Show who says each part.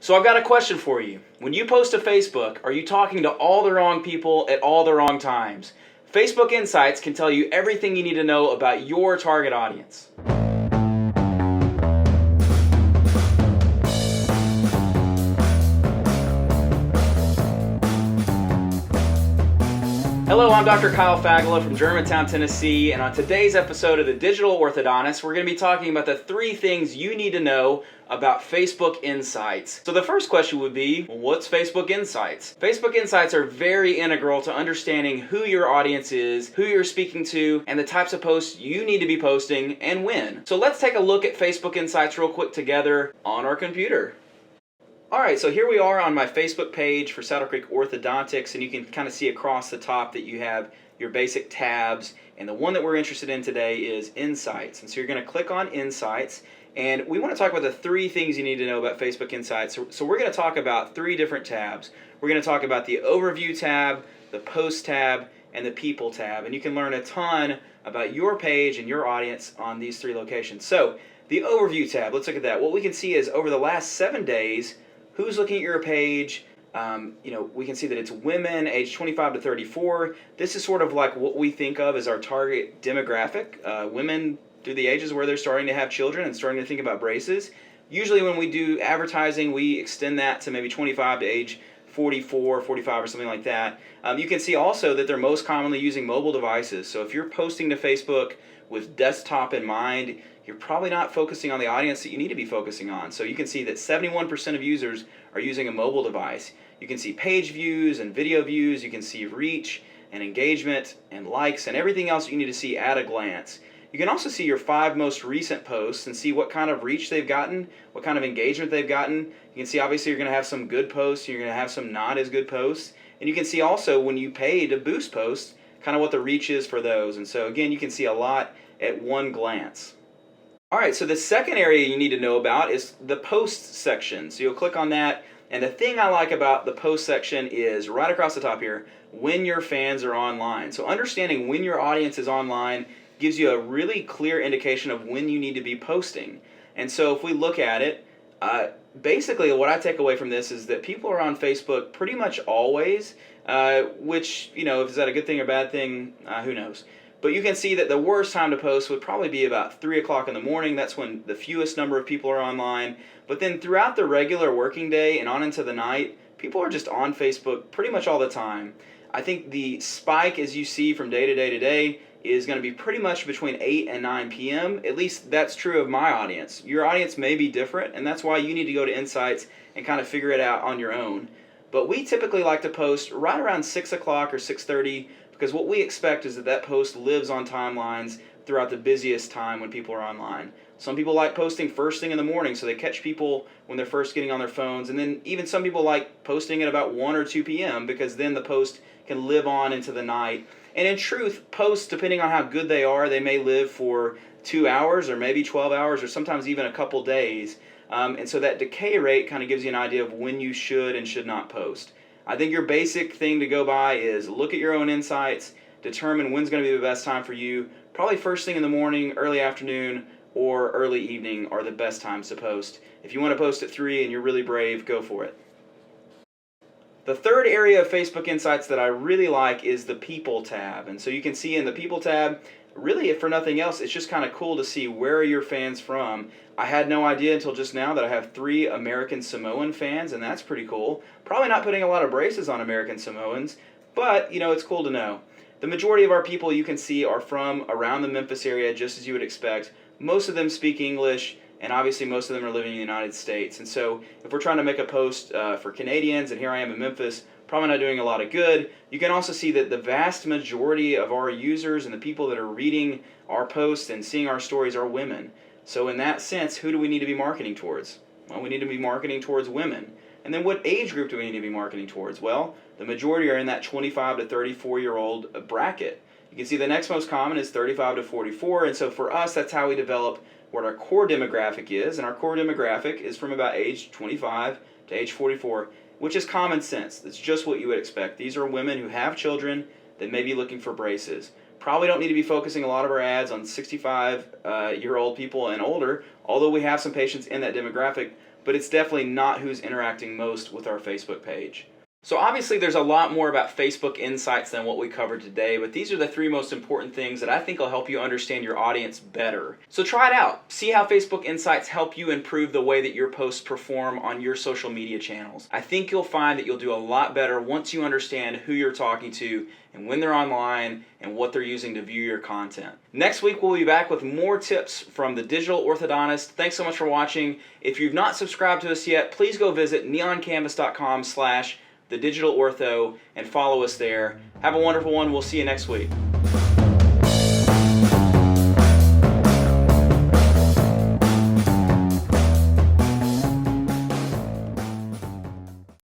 Speaker 1: So I've got a question for you. When you post to Facebook, are you talking to all the wrong people at all the wrong times? Facebook Insights can tell you everything you need to know about your target audience. Hello, I'm Dr. Kyle Fagala from Germantown, Tennessee, and on today's episode of the Digital Orthodontist, we're going to be talking about the 3 things you need to know about Facebook Insights. So the first question would be, what's Facebook Insights? Facebook Insights are very integral to understanding who your audience is, who you're speaking to, and the types of posts you need to be posting and when. So let's take a look at Facebook Insights real quick together on our computer. Alright, so here we are on my Facebook page for Saddle Creek Orthodontics, and you can kind of see across the top that you have your basic tabs, and the one that we're interested in today is Insights. And so you're going to click on Insights, and we want to talk about the 3 things you need to know about Facebook Insights. So we're going to talk about 3 different tabs. We're going to talk about the Overview tab, the Post tab, and the People tab, and you can learn a ton about your page and your audience on these 3 locations. So the Overview tab, let's look at that. What we can see is over the last 7 days, who's looking at your page. We can see that it's women aged 25 to 34. This is sort of like what we think of as our target demographic. Women through the ages where they're starting to have children and starting to think about braces. Usually when we do advertising, we extend that to maybe 25 to age 44, 45 or something like that. You can see also that they're most commonly using mobile devices. So if you're posting to Facebook with desktop in mind, you're probably not focusing on the audience that you need to be focusing on. So you can see that 71% of users are using a mobile device. You can see page views and video views, you can see reach and engagement and likes and everything else you need to see at a glance. You can also see your 5 most recent posts and see what kind of reach they've gotten, what kind of engagement they've gotten. You can see obviously you're going to have some good posts, you're going to have some not as good posts. And you can see also when you pay to boost posts, kind of what the reach is for those. And so again, you can see a lot at one glance. Alright, so the second area you need to know about is the post section. So you'll click on that, and the thing I like about the post section is right across the top here, when your fans are online. So understanding when your audience is online gives you a really clear indication of when you need to be posting. And so if we look at it, basically what I take away from this is that people are on Facebook pretty much always, which, is that a good thing or bad thing? Who knows? But you can see that the worst time to post would probably be about 3 o'clock in the morning. That's when the fewest number of people are online. But then throughout the regular working day and on into the night, people are just on Facebook pretty much all the time. I think the spike, as you see from day to day to day, is going to be pretty much between 8 and 9 p.m. At least that's true of my audience. Your audience may be different, and that's why you need to go to Insights and kind of figure it out on your own. But we typically like to post right around 6 o'clock or 6:30, because what we expect is that post lives on timelines throughout the busiest time when people are online. Some people like posting first thing in the morning, so they catch people when they're first getting on their phones, and then even some people like posting at about 1 or 2 p.m. because then the post can live on into the night. And in truth, posts, depending on how good they are, they may live for 2 hours or maybe 12 hours or sometimes even a couple days. And so that decay rate kind of gives you an idea of when you should and should not post. I think your basic thing to go by is look at your own insights, determine when's going to be the best time for you. Probably first thing in the morning, early afternoon, or early evening are the best times to post. If you want to post at 3 and you're really brave, go for it. The third area of Facebook Insights that I really like is the People tab. And so you can see in the People tab, really if for nothing else, it's just kind of cool to see where are your fans from. I had no idea until just now that I have 3 American Samoan fans, and that's pretty cool. Probably not putting a lot of braces on American Samoans, but it's cool to know. The majority of our people you can see are from around the Memphis area, just as you would expect. Most of them speak English, and obviously most of them are living in the United States. And so if we're trying to make a post for Canadians, and here I am in Memphis, probably not doing a lot of good. You can also see that the vast majority of our users and the people that are reading our posts and seeing our stories are women. So in that sense, who do we need to be marketing towards? Well, we need to be marketing towards women. And then what age group do we need to be marketing towards? Well, the majority are in that 25 to 34-year-old bracket. You can see the next most common is 35 to 44, and so for us, that's how we develop what our core demographic is, and our core demographic is from about age 25 to age 44, which is common sense. That's just what you would expect. These are women who have children that may be looking for braces. Probably don't need to be focusing a lot of our ads on 65-year-old people and older, although we have some patients in that demographic. but it's definitely not who's interacting most with our Facebook page. So obviously there's a lot more about Facebook Insights than what we covered today, but these are the 3 most important things that I think will help you understand your audience better. So try it out. See how Facebook Insights help you improve the way that your posts perform on your social media channels. I think you'll find that you'll do a lot better once you understand who you're talking to and when they're online and what they're using to view your content. Next week we'll be back with more tips from the Digital Orthodontist. Thanks so much for watching. If you've not subscribed to us yet, please go visit neoncanvas.com/The Digital Ortho and follow us there. Have a wonderful one. We'll see you next week.